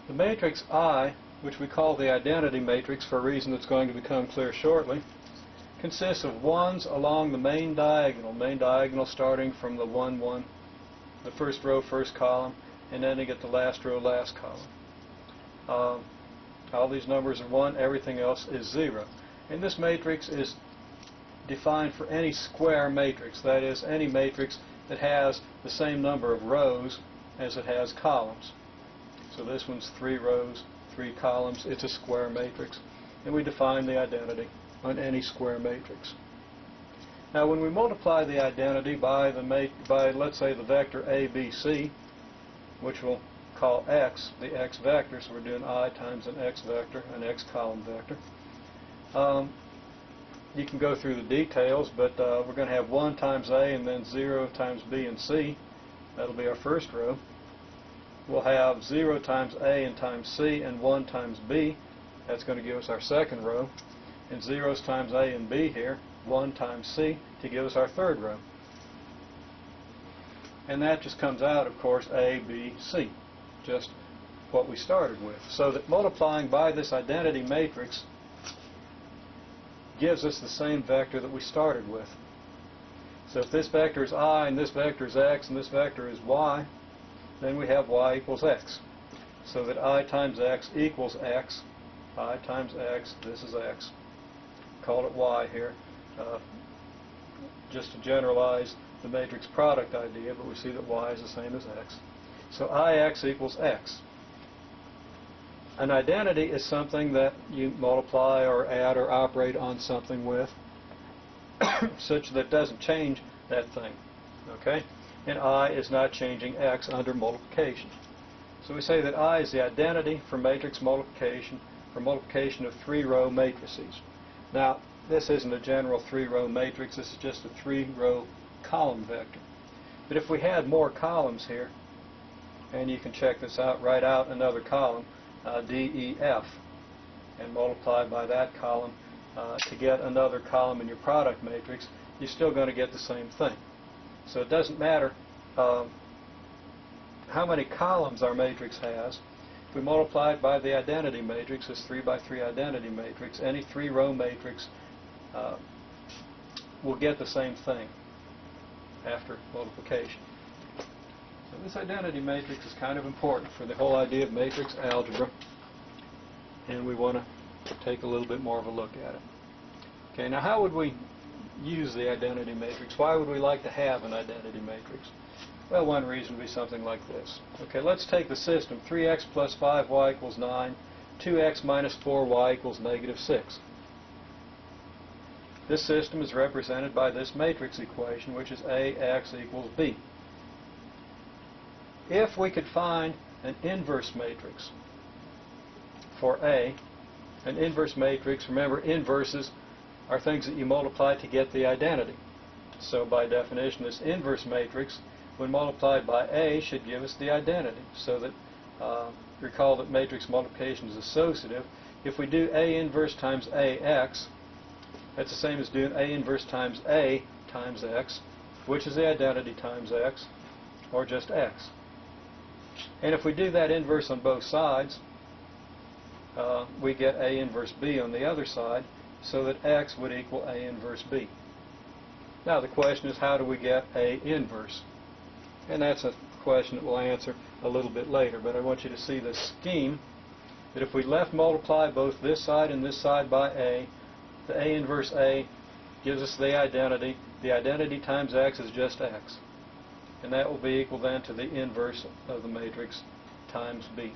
The matrix I, which we call the identity matrix for a reason that's going to become clear shortly, consists of 1s along the main diagonal starting from the 1, 1, the first row, first column, and ending at the last row, last column. All these numbers are 1, everything else is 0. And this matrix is defined for any square matrix, that is, any matrix that has the same number of rows as it has columns. So this one's 3 rows, 3 columns. It's a square matrix. And we define the identity on any square matrix. Now when we multiply the identity by let's say the vector ABC, which we'll call x, the x vector, so we're doing I times an x vector, an x column vector. You can go through the details, but we're going to have 1 times A and then 0 times B and C. That'll be our first row. We'll have 0 times A and times C and 1 times B. That's going to give us our second row. And 0s times A and B here, 1 times C, to give us our third row. And that just comes out, of course, A, B, C, just what we started with. So that multiplying by this identity matrix gives us the same vector that we started with. So if this vector is I, and this vector is x, and this vector is y, then we have y equals x. So that I times x equals x. I times x, this is x. Call it y here, just to generalize the matrix product idea, but we see that y is the same as x. So Ix equals x. An identity is something that you multiply or add or operate on something with such that it doesn't change that thing. Okay? And I is not changing x under multiplication. So we say that I is the identity for matrix multiplication, for multiplication of 3-row matrices. Now, this isn't a general 3-row matrix, this is just a 3-row column vector. But if we had more columns here, and you can check this out, write out another column, D, E, F, and multiply by that column to get another column in your product matrix, you're still going to get the same thing. So it doesn't matter how many columns our matrix has. If we multiply it by the identity matrix, this 3 by 3 identity matrix, any 3-row matrix will get the same thing after multiplication. So this identity matrix is kind of important for the whole idea of matrix algebra, and we want to take a little bit more of a look at it. Okay, now how would we use the identity matrix? Why would we like to have an identity matrix? Well, one reason would be something like this. Okay, let's take the system 3x plus 5y equals 9, 2x minus 4y equals negative 6. This system is represented by this matrix equation, which is AX equals B. If we could find an inverse matrix for A, an inverse matrix, remember, inverses are things that you multiply to get the identity. So by definition, this inverse matrix, when multiplied by A, should give us the identity. So that, recall that matrix multiplication is associative. If we do A inverse times AX, that's the same as doing A inverse times A times X, which is the identity times X, or just X. And if we do that inverse on both sides, we get A inverse B on the other side, so that X would equal A inverse B. Now the question is, how do we get A inverse? And that's a question that we'll answer a little bit later, but I want you to see this scheme, that if we left multiply both this side and this side by A, the A inverse A gives us the identity. The identity times X is just X. And that will be equal then to the inverse of the matrix times B.